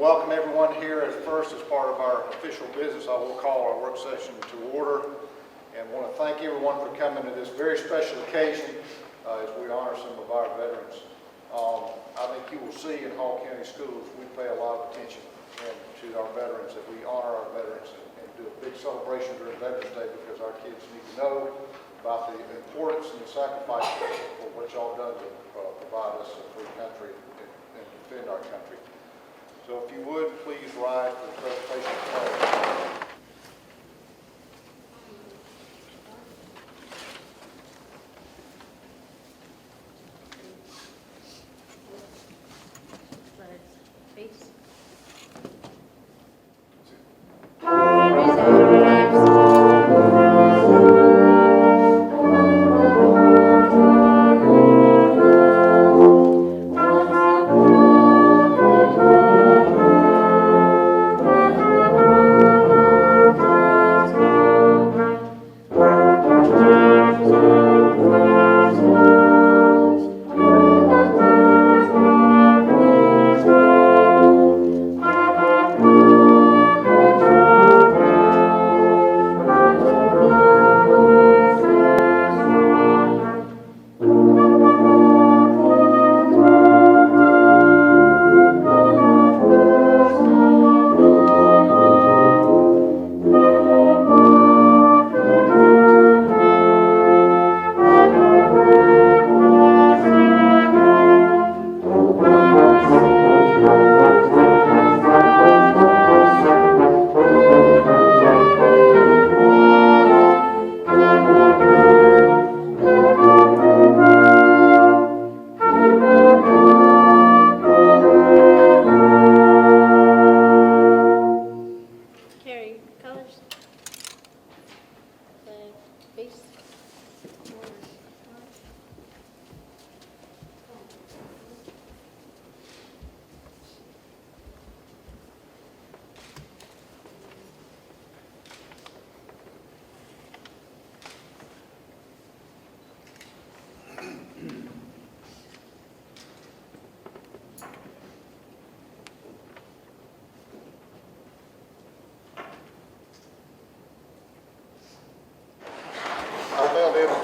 welcome everyone here. As first, as part of our official business, I will call our work session to order and want to thank everyone for coming to this very special occasion as we honor some of our veterans. I think you will see in Hall County Schools we pay a lot of attention to our veterans, that we honor our veterans and do a big celebration during Veterans Day, because our kids need to know about the importance and the sacrifice for what y'all done to provide us a free country and defend our country. So if you would, please rise for the presentation of the flag.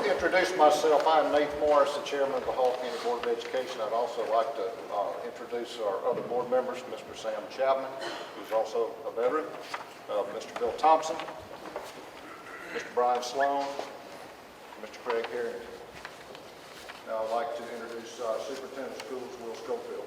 Introduce myself. I'm Nathan Morris, the chairman of the Hall County Board of Education. I'd also like to introduce our other board members, Mr. Sam Chapman, who's also a veteran, Mr. Bill Thompson, Mr. Brian Sloan, Mr. Craig Harrington. Now I'd like to introduce Superintendent of Schools, Will Schofield.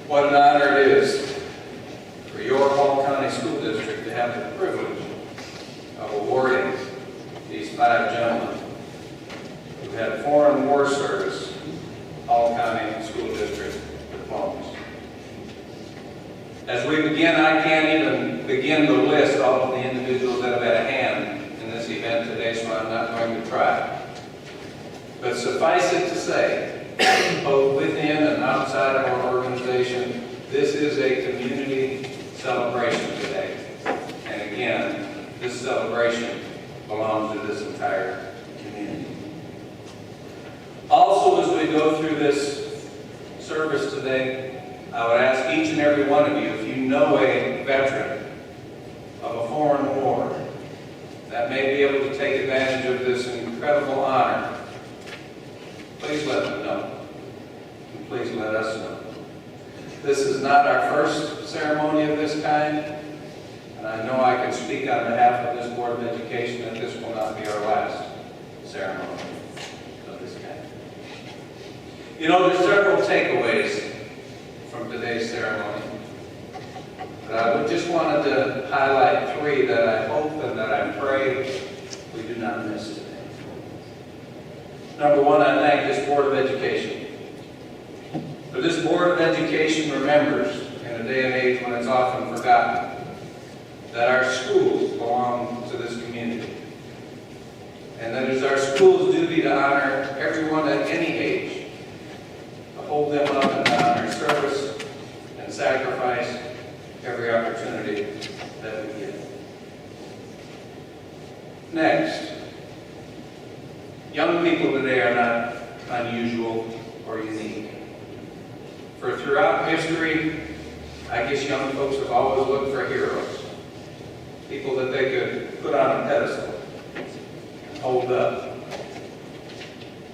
What an honor it is for your Hall County School District to have the privilege of awarding these 5 gentlemen who had foreign war service Hall County School District diplomas. As we begin, I can't even begin to list all of the individuals that have had a hand in this event today, so I'm not going to try. But suffice it to say, both within and outside of our organization, this is a community celebration today. And again, this celebration belongs to this entire community. Also, as we go through this service today, I would ask each and every one of you, if you know a veteran of a foreign war that may be able to take advantage of this incredible honor, please let them know. And please let us know. This is not our first ceremony of this kind, and I know I can speak on behalf of this Board of Education that this will not be our last ceremony of this kind. You know, there's several takeaways from today's ceremony, but I just wanted to highlight 3 that I hope that I pray we do not miss today. Number one, I thank this Board of Education. For this Board of Education remembers, in a day and age when it's often forgotten, that our schools belong to this community. And that it is our school's duty to honor everyone at any age, to hold them up in honor, service, and sacrifice every opportunity that we get. Next, young people today are not unusual or unique. For throughout history, I guess young folks have always looked for heroes, people that they could put on a pedestal and hold up.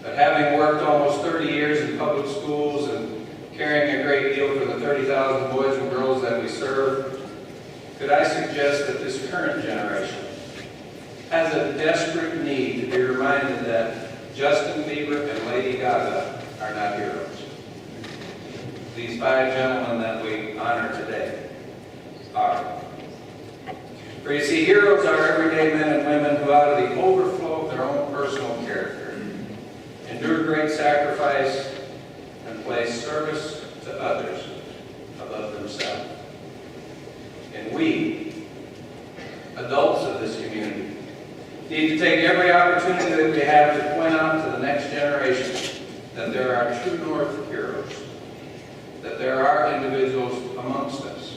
But having worked almost 30 years in public schools and caring a great deal for the 30,000 boys and girls that we serve, could I suggest that this current generation has a desperate need to be reminded that Justin Bieber and Lady Gaga are not heroes. These five gentlemen that we honor today are. For you see, heroes are everyday men and women who, out of the overflow of their own personal character, endure great sacrifice and place service to others above themselves. And we, adults of this community, need to take every opportunity that we have to point out to the next generation that there are true North heroes, that there are individuals amongst us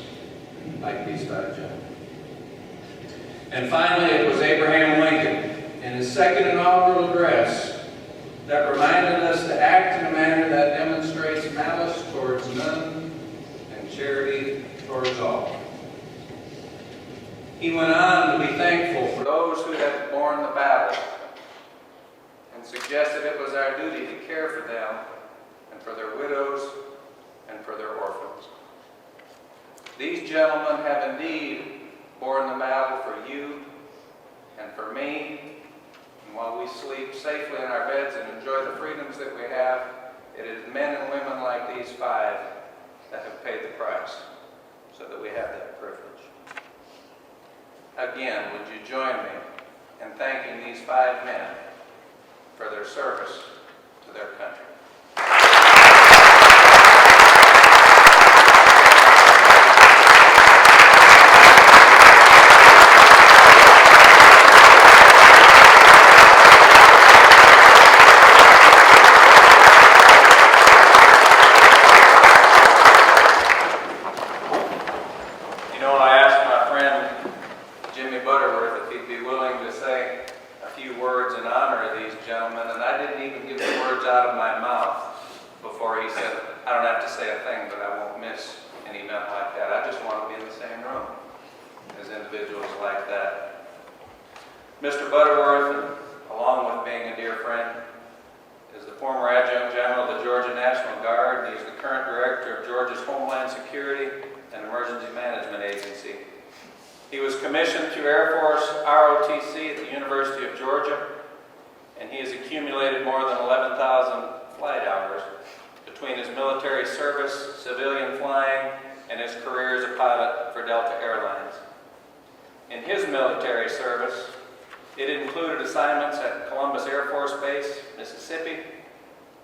like these five gentlemen. And finally, it was Abraham Lincoln in his second inaugural address that reminded us to act in a manner that demonstrates malice towards none and charity towards all. He went on to be thankful for those who had borne the battle and suggested it was our duty to care for them and for their widows and for their orphans. These gentlemen have indeed borne the battle for you and for me, and while we sleep safely in our beds and enjoy the freedoms that we have, it is men and women like these five that have paid the price so that we have that privilege. Again, would you join me in thanking these five men for their service to their country? Mr. Butterworth, along with being a dear friend, is the former Adjutant General of the Georgia National Guard, and he's the current Director of Georgia's Homeland Security and Emergency Management Agency. He was commissioned through Air Force ROTC at the University of Georgia, and he has accumulated more than 11,000 flight hours between his military service, civilian flying, and his career as a pilot for Delta Airlines. In his military service, it included assignments at Columbus Air Force Base, Mississippi,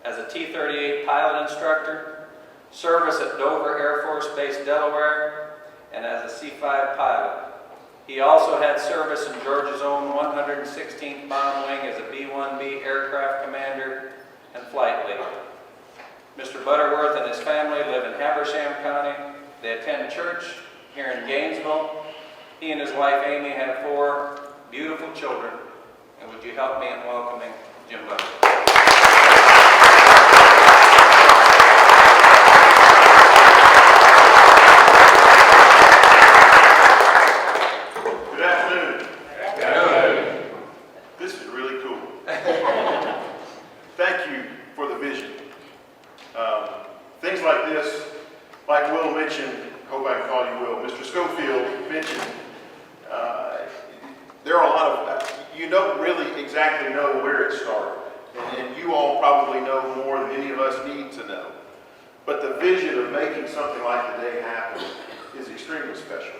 as a T-38 pilot instructor, service at Dover Air Force Base, Delaware, and as a C-5 pilot. He also had service in Georgia's own 116th Bomb Wing as a B-1B aircraft commander and flight lead. Mr. Butterworth and his family live in Habersham County. They attend church here in Gainesville. He and his wife Amy have 4 beautiful children. And would you help me in welcoming Jim Butterworth? Good afternoon. Good afternoon. This is really cool. Thank you for the vision. Things like this, like Will mentioned, hope I can call you Will, Mr. Schofield mentioned, there are a lot of, you don't really exactly know where it started. And you all probably know more than any of us need to know. But the vision of making something like today happen is extremely special.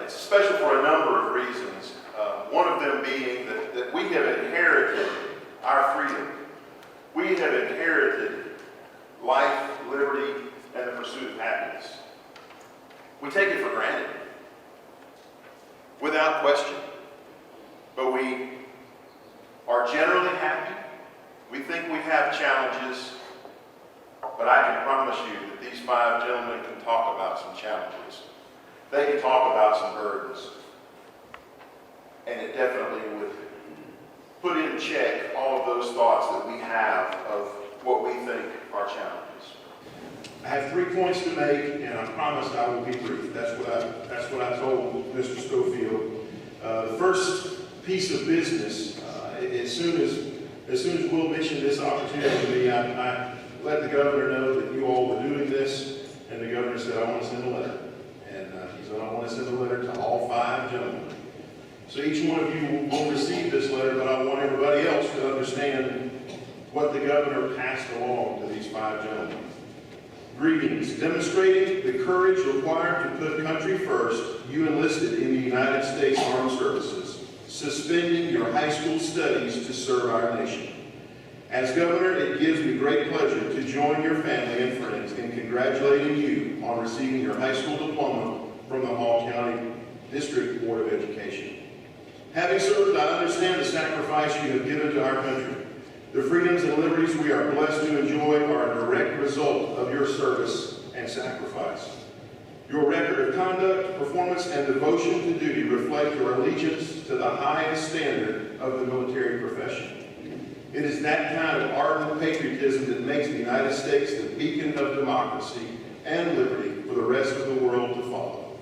It's special for a number of reasons. One of them being that we have inherited our freedom. We have inherited life, liberty, and the pursuit of happiness. We take it for granted, without question. But we are generally happy. We think we have challenges, but I can promise you that these five gentlemen can talk about some challenges. They can talk about some burdens. And it definitely would put in check all of those thoughts that we have of what we think are challenges. I have 3 points to make, and I promised I will be brief. That's what I told Mr. Schofield. The first piece of business, as soon as Will mentioned this opportunity to me, I let the governor know that you all were doing this, and the governor said, I want to send a letter. And he said, I want to send a letter to all 5 gentlemen. So each one of you will receive this letter, but I want everybody else to understand what the governor passed along to these 5 gentlemen. Greetings. Demonstrating the courage required to put country first, you enlisted in the United States Armed Services, suspending your high school studies to serve our nation. As governor, it gives me great pleasure to join your family and friends in congratulating you on receiving your high school diploma from the Hall County District Board of Education. Having served, I understand the sacrifice you have given to our country. The freedoms and liberties we are blessed to enjoy are a direct result of your service and sacrifice. Your record of conduct, performance, and devotion to duty reflect your allegiance to the highest standard of the military profession. It is that kind of ardent patriotism that makes the United States the beacon of democracy and liberty for the rest of the world to follow.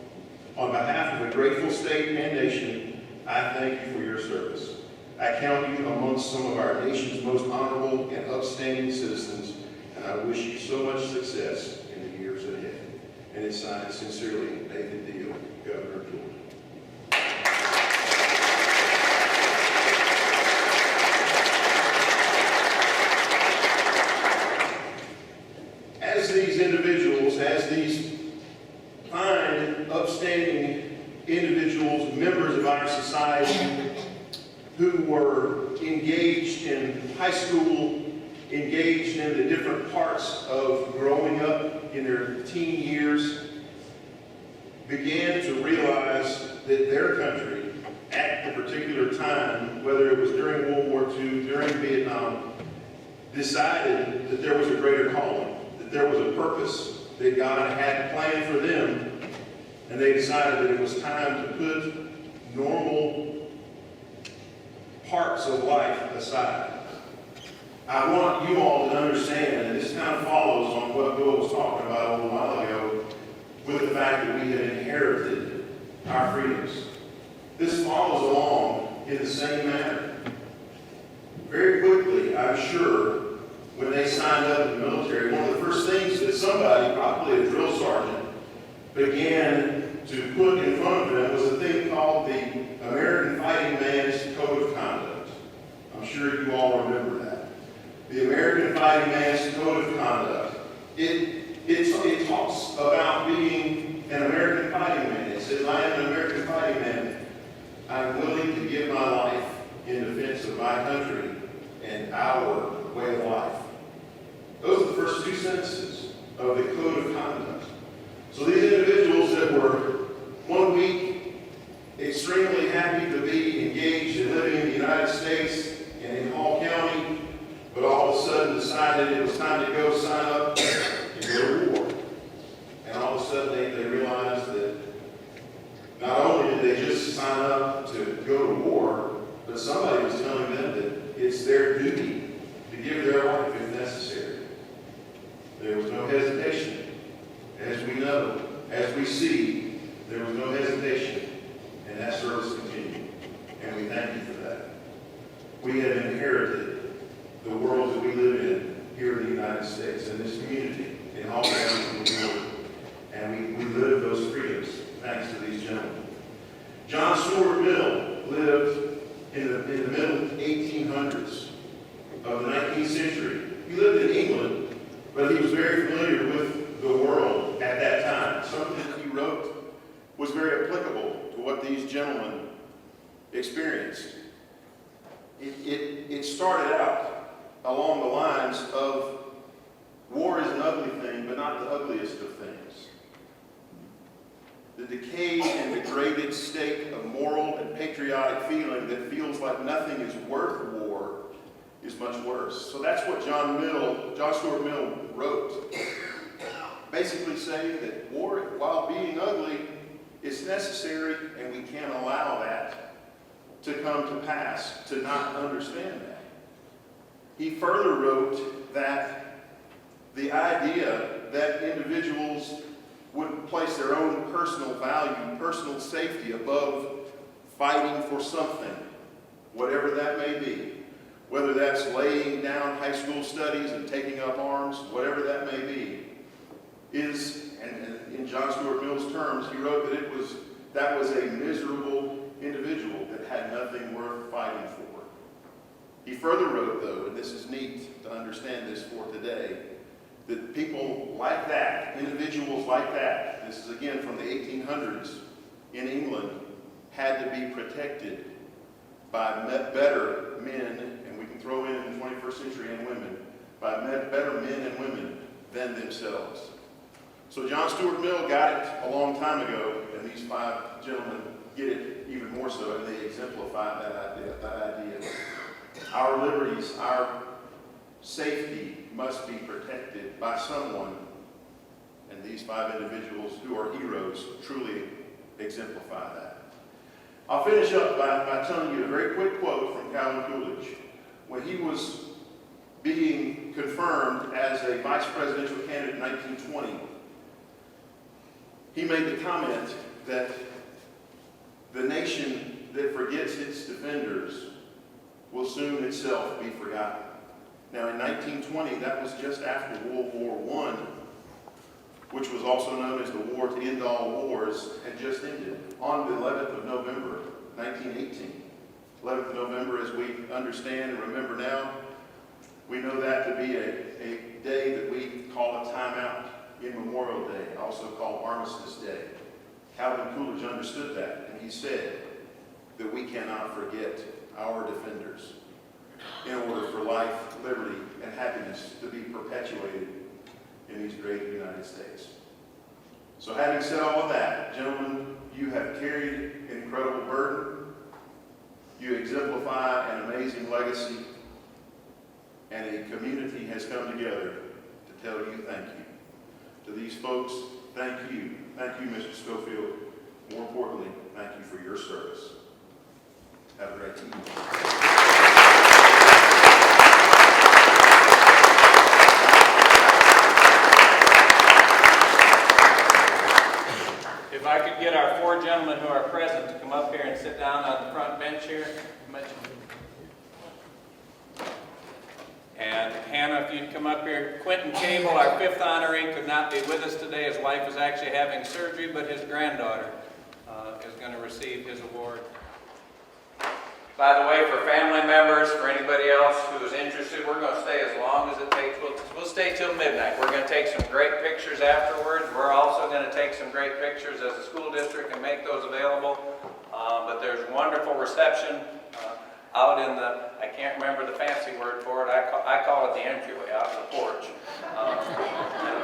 On behalf of a grateful state and nation, I thank you for your service. I count you amongst some of our nation's most honorable and upstanding citizens, and I wish you so much success in the years ahead. And it's signed sincerely, David Deal, Governor of Georgia. As these individuals, as these fine, upstanding individuals, members of our society, who were engaged in high school, engaged in the different parts of growing up in their teen years, began to realize that their country, at the particular time, whether it was during World War II, during Vietnam, decided that there was a greater calling, that there was a purpose that God had planned for them, and they decided that it was time to put normal parts of life aside. I want you all to understand, and this kind of follows on what Bill was talking about a little while ago, with the fact that we had inherited our freedoms. This follows along in the same manner. Very quickly, I'm sure, when they signed up in the military, one of the first things that somebody, probably a drill sergeant, began to put in front of them was a thing called the American Fighting Man's Code of Conduct. I'm sure you all remember that. The American Fighting Man's Code of Conduct. It talks about being an American fighting man. It says, I am an American fighting man. I'm willing to give my life in defense of my country and our way of life. Those are the first 2 sentences of the Code of Conduct. So these individuals that were 1 week extremely happy to be engaged and living in the United States and in Hall County, but all of a sudden decided it was time to go sign up and go to war. And all of a sudden they realized that not only did they just sign up to go to war, but somebody was telling them that it's their duty to give their life if necessary. There was no hesitation. As we know, as we see, there was no hesitation, and that service continued. And we thank you for that. We have inherited the world that we live in here in the United States, in this community, in all areas of the world. And we live those freedoms thanks to these gentlemen. John Stuart Mill lived in the middle 1800s of the 19th century. He lived in England, but he was very familiar with the world at that time. Something that he wrote was very applicable experienced, it started out along the lines of war is an ugly thing, but not the ugliest of things. The decayed and degraded state of moral and patriotic feeling that feels like nothing is worth war is much worse. So that's what John Stuart Mill wrote. Basically saying that war, while being ugly, is necessary, and we can't allow that to come to pass, to not understand that. He further wrote that the idea that individuals would place their own personal value, personal safety above fighting for something, whatever that may be, whether that's laying down high school studies and taking up arms, whatever that may be, is, and in John Stuart Mill's terms, he wrote that was a miserable individual that had nothing worth fighting for. He further wrote, though, and this is neat to understand this for today, that people like that, individuals like that, this is again from the 1800s in England, had to be protected by better men, and we can throw in the 21st century and women, by better men and women than themselves. So John Stuart Mill got it a long time ago, and these five gentlemen get it even more so, and they exemplify that idea. Our liberties, our safety must be protected by someone, and these five individuals who are heroes truly exemplify that. I'll finish up by telling you a very quick quote from Calvin Coolidge. When he was being confirmed as a vice presidential candidate in 1920, he made the comment that the nation that forgets its defenders will soon itself be forgotten. Now in 1920, that was just after World War I, which was also known as the War to End All Wars, had just ended on the 11th of November, 1918. 11th of November, as we understand and remember now, we know that to be a day that we call a timeout in Memorial Day, also called Armistice Day. Calvin Coolidge understood that, and he said that we cannot forget our defenders in order for life, liberty, and happiness to be perpetuated in these great United States. So having said all of that, gentlemen, you have carried an incredible burden. You exemplify an amazing legacy, and a community has come together to tell you thank you. To these folks, thank you. Thank you, Mr. Schofield. More importantly, thank you for your service. Have a great evening. If I could get our four gentlemen who are present to come up here and sit down on the front bench here. And Hannah, if you'd come up here. Quentin Cable, our fifth honoree, could not be with us today. His wife is actually having surgery, but his granddaughter is going to receive his award. By the way, for family members, for anybody else who is interested, we're going to stay as long as it takes. We'll stay till midnight. We're going to take some great pictures afterwards. We're also going to take some great pictures as a school district and make those available. But there's wonderful reception out in the, I can't remember the fancy word for it, I call it the entryway, out in the porch.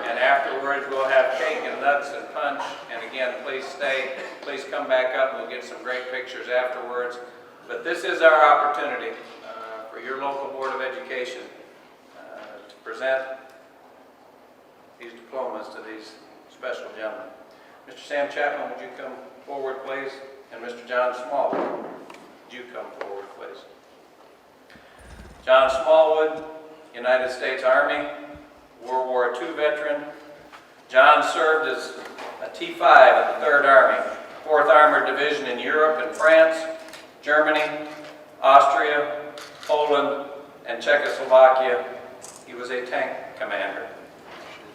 And afterwards we'll have cake and nuts and punch. And again, please stay, please come back up and we'll get some great pictures afterwards. But this is our opportunity for your local Board of Education to present these diplomas to these special gentlemen. Mr. Sam Chapman, would you come forward, please? And Mr. John Smallwood, would you come forward, please? John Smallwood, United States Army, World War II veteran. John served as a T5 of the 3rd Army, 4th Armored Division in Europe and France, Germany, Austria, Poland, and Czechoslovakia. He was a tank commander.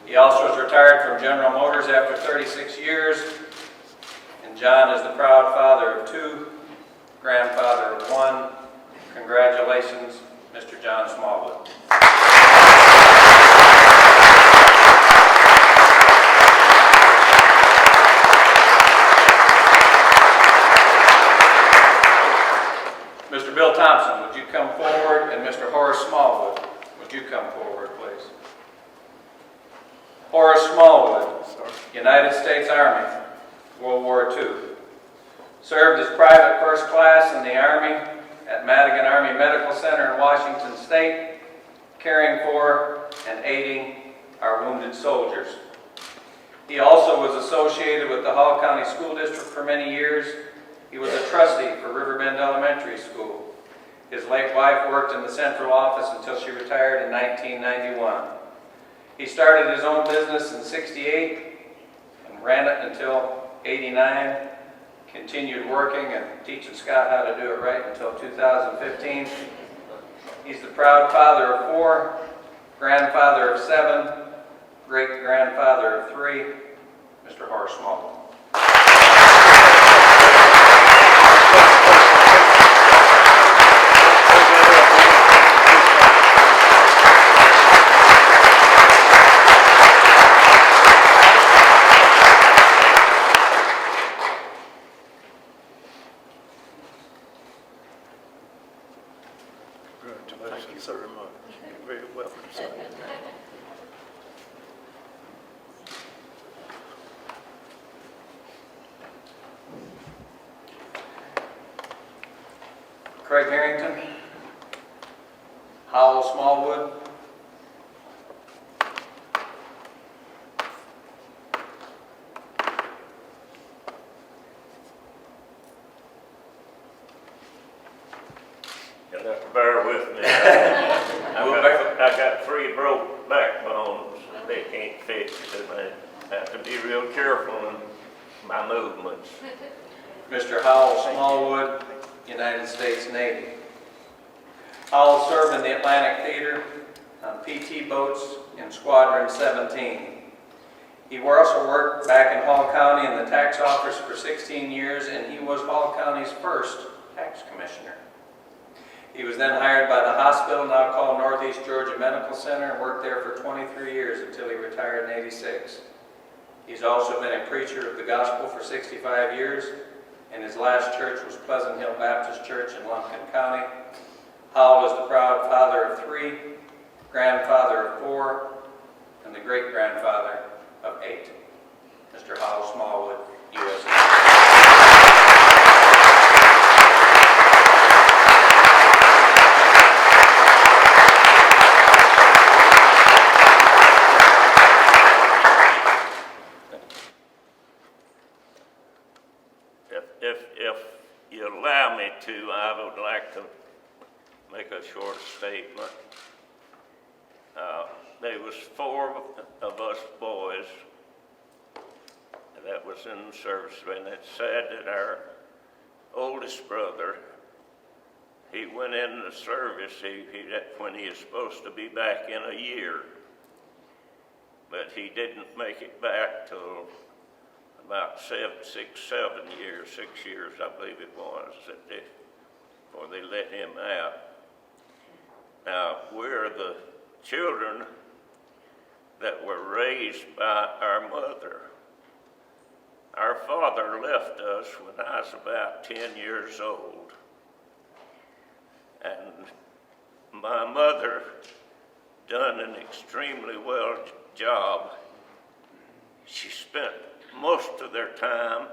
He also was retired from General Motors after 36 years. And John is the proud father of 2, grandfather of 1. Congratulations, Mr. John Smallwood. Mr. Bill Thompson, would you come forward? And Mr. Horace Smallwood, would you come forward, please? Horace Smallwood, United States Army, World War II. Served as private first class in the Army at Madigan Army Medical Center in Washington State, caring for and aiding our wounded soldiers. He also was associated with the Hall County School District for many years. He was a trustee for Riverbend Elementary School. His late wife worked in the central office until she retired in 1991. He started his own business in '68 and ran it until '89. Continued working and teaching Scott how to do it right until 2015. He's the proud father of 4, grandfather of 7, great-grandfather of 3, Mr. Horace Smallwood. Thank you very much. You're very welcome, sir. Craig Harrington, Howell Smallwood, You'll have to bear with me. I got 3 broke backbones. They can't fix it, and I have to be real careful in my movements. Mr. Howell Smallwood, United States Navy. Howell served in the Atlantic Theater on PT boats in Squadron 17. He also worked back in Hall County in the tax office for 16 years, and he was Hall County's first tax commissioner. He was then hired by the hospital, now called Northeast Georgia Medical Center, and worked there for 23 years until he retired in '86. He's also been a preacher of the gospel for 65 years, and his last church was Pleasant Hill Baptist Church in Lumpkin County. Howell is the proud father of 3, grandfather of 4, and the great-grandfather of 8. Mr. Howell Smallwood, USA. If you allow me to, I would like to make a short statement. There was 4 of us boys that was in the service, and it's sad that our oldest brother, he went in the service when he is supposed to be back in a year, but he didn't make it back till about 6 years, I believe it was, before they let him out. Now, we're the children that were raised by our mother. Our father left us when I was about 10 years old. And my mother done an extremely well job. She spent most of their time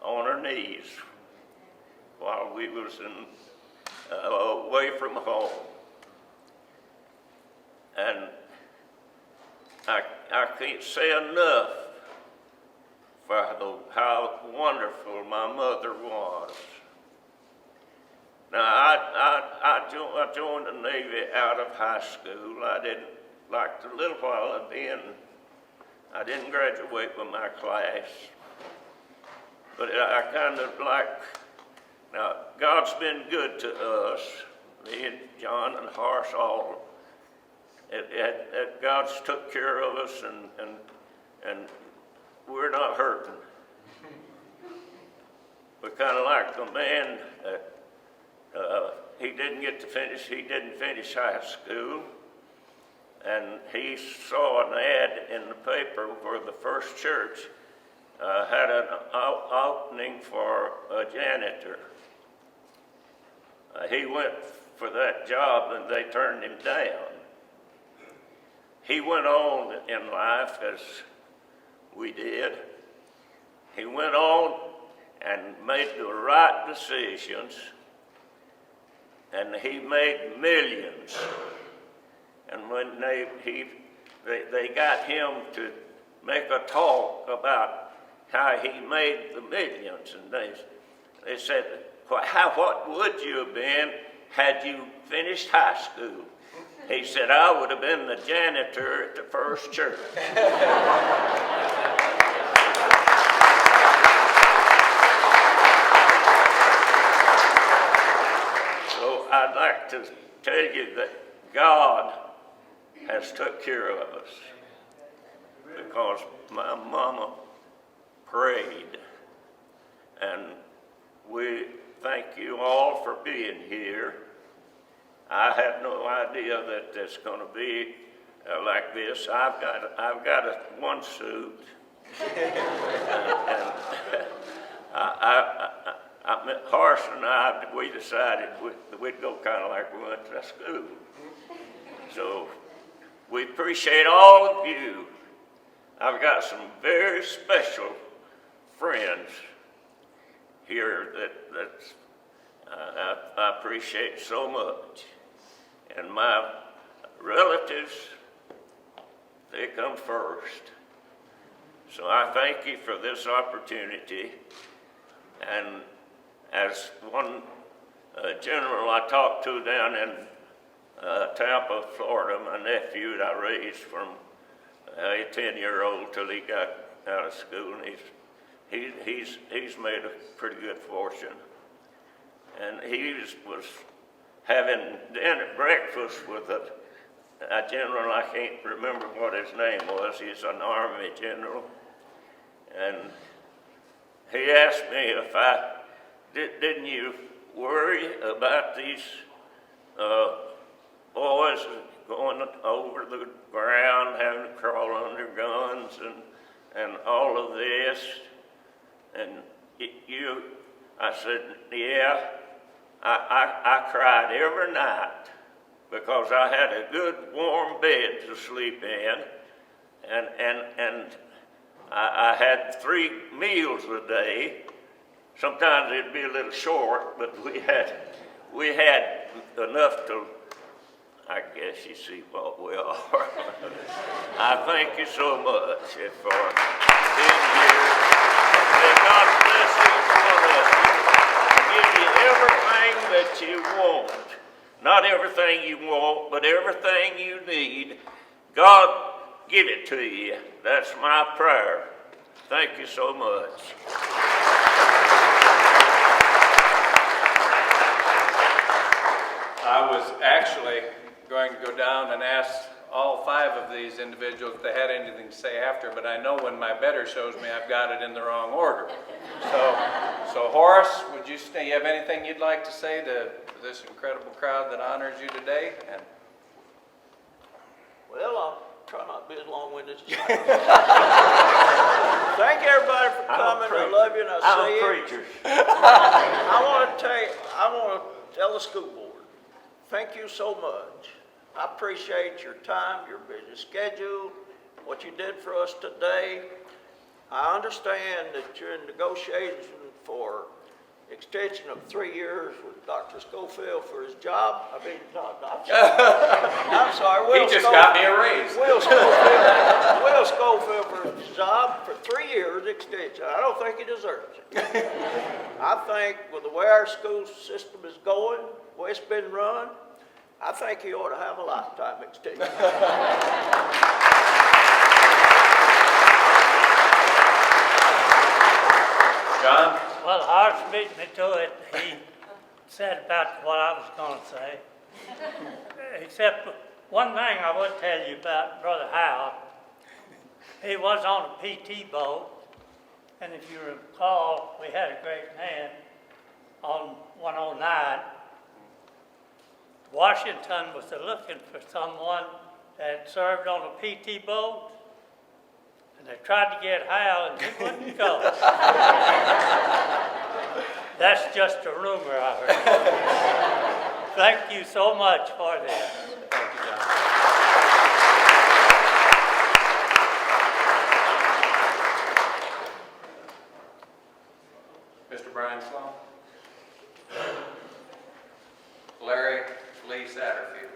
on her knees while we was away from home. And I can't say enough for how wonderful my mother was. Now, I joined the Navy out of high school. I didn't, like the little while I'd been, I didn't graduate with my class. But I kind of like, now, God's been good to us, me and John and Horace all. God's took care of us, and we're not hurting. We're kind of like the man that he didn't finish high school, and he saw an ad in the paper where the First Church had an opening for a janitor. he went for that job and they turned him down. He went on in life as we did. He went on and made the right decisions, and he made millions. And when they got him to make a talk about how he made the millions, and they said, what would you have been had you finished high school? He said, I would have been the janitor at the first church. So I'd like to tell you that God has took care of us, because my mama prayed, and we thank you all for being here. I had no idea that it's going to be like this. I've got one suit, and Horace and I, we decided we'd go kind of like we went to school. So we appreciate all of you. I've got some very special friends here that I appreciate so much. And my relatives, they come first. So I thank you for this opportunity. And as one general I talked to down in Tampa, Florida, my nephew that I raised from a 10-year-old till he got out of school, and he's made a pretty good fortune. And he was having breakfast with a general, I can't remember what his name was. He's an Army general. And he asked me if didn't you worry about these boys going over the ground, having to crawl under guns and all of this? And I said, yeah. I cried every night because I had a good warm bed to sleep in, and I had 3 meals a day. Sometimes it'd be a little short, but we had enough to, I guess you see what we are. I thank you so much for being here. May God bless each one of you. Give you everything that you want. Not everything you want, but everything you need. God give it to you. That's my prayer. Thank you so much. I was actually going to go down and ask all 5 of these individuals if they had anything to say after, but I know when my better shows me I've got it in the wrong order. So Horace, would you have anything you'd like to say to this incredible crowd that honors you today? And well, I'll try not to be as long-winded as you. Thank everybody for coming. I love you and I'll see you. I'm a preacher. I want to tell the school board, thank you so much. I appreciate your time, your busy schedule, what you did for us today. I understand that you're in negotiations for extension of 3 years with Dr. Schofield for his job. I'm sorry. he just got me a raise. Will Schofield for his job for 3 years extension. I don't think he deserves it. I think with the way our school system is going, the way it's been run, I think he ought to have a lifetime extension. John? Well, Horace beat me to it. He said about what I was going to say. Except one thing I would tell you about Brother Howell. He was on a PT boat, and if you recall, we had a great man on 109. Washington was looking for someone that served on a PT boat, and they tried to get Hal, and he wouldn't go. That's just a rumor I heard. thank you so much for this. Thank you, John. Mr. Brian Sloan. Larry Lee Satterfield.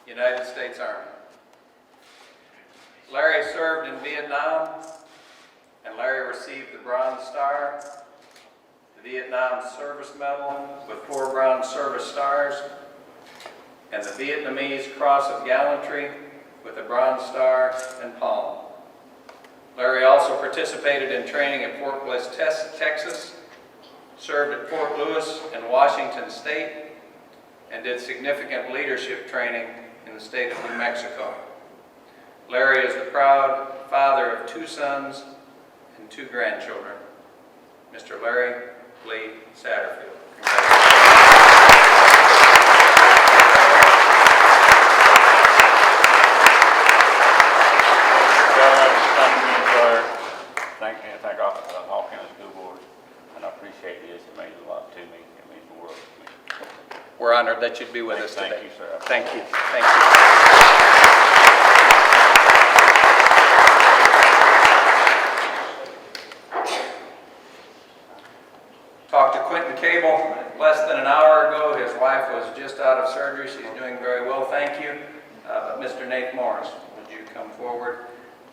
United States Army. Larry served in Vietnam, and Larry received the Bronze Star, the Vietnam Service Medal with 4 Bronze Service Stars, and the Vietnamese Cross of Gallantry with a Bronze Star and Palm. Larry also participated in training at Fort Bliss, Texas, served at Fort Lewis and Washington State, and did significant leadership training in the state of New Mexico. Larry is the proud father of 2 sons and 2 grandchildren. Mr. Larry Lee Satterfield. Thank all county school boards, and I appreciate this. It means a lot to me. It means the world to me. We're honored that you'd be with us today. Thank you, sir. Thank you. Thank you. Talked to Quentin Cable less than an hour ago. His wife was just out of surgery. She's doing very well, thank you. But Mr. Nate Morris, would you come forward?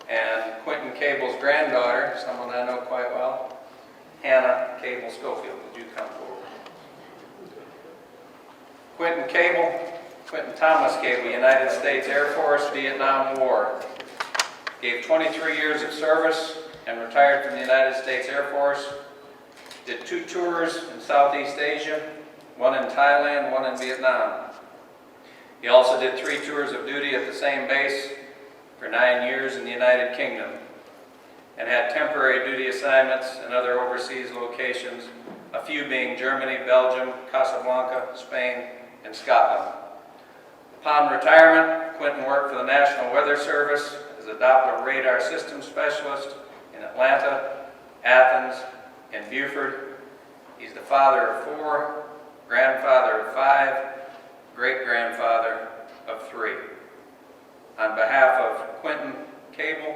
And Quentin Cable's granddaughter, someone I know quite well, Hannah Cable Schofield, would you come forward? Quentin Cable, Quentin Thomas Cable, United States Air Force, Vietnam War. Gave 23 years of service and retired from the United States Air Force. Did 2 tours in Southeast Asia, 1 in Thailand, 1 in Vietnam. He also did 3 tours of duty at the same base for 9 years in the United Kingdom, and had temporary duty assignments in other overseas locations, a few being Germany, Belgium, Casablanca, Spain, and Scotland. Upon retirement, Quentin worked for the National Weather Service as a Doppler radar system specialist in Atlanta, Athens, and Beaufort. He's the father of 4, grandfather of 5, great-grandfather of 3. On behalf of Quentin Cable,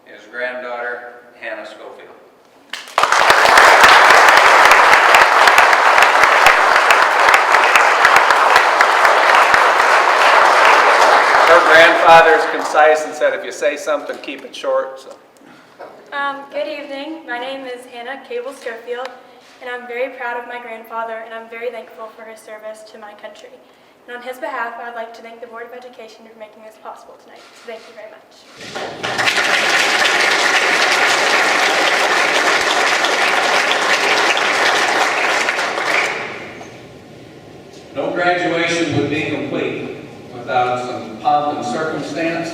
his granddaughter, Hannah Schofield. Her grandfather is concise and said, if you say something, keep it short. So. Good evening. My name is Hannah Cable Schofield, and I'm very proud of my grandfather, and I'm very thankful for his service to my country. And on his behalf, I'd like to thank the Board of Education for making this possible tonight. So thank you very much. No graduation would be complete without some pomp and circumstance.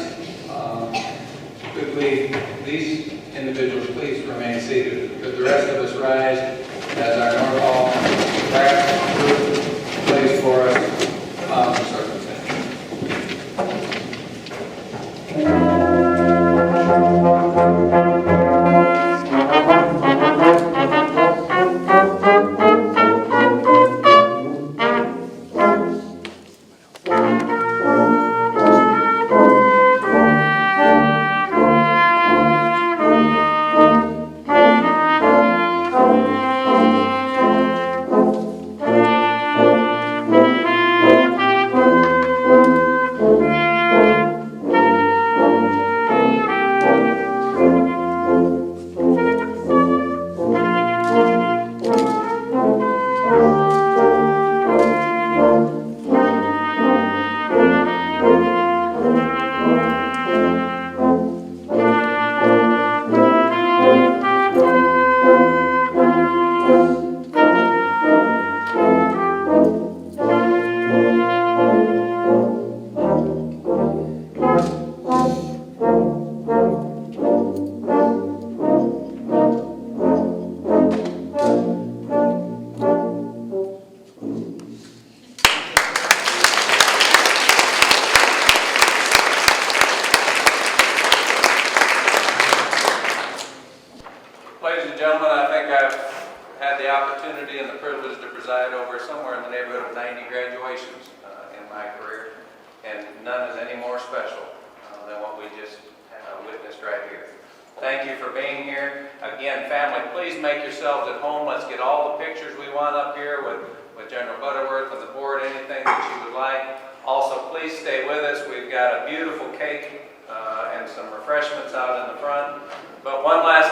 Quickly, these individuals, please remain seated. Could the rest of us rise as our North Hall brass group plays for us pomp and circumstance. and the privilege to preside over somewhere in the neighborhood of 90 graduations in my career, and none is any more special than what we just witnessed right here. Thank you for being here. Again, family, please make yourselves at home. Let's get all the pictures we want up here with General Butterworth and the board, anything that you would like. Also, please stay with us. We've got a beautiful cake and some refreshments out in the front. But one last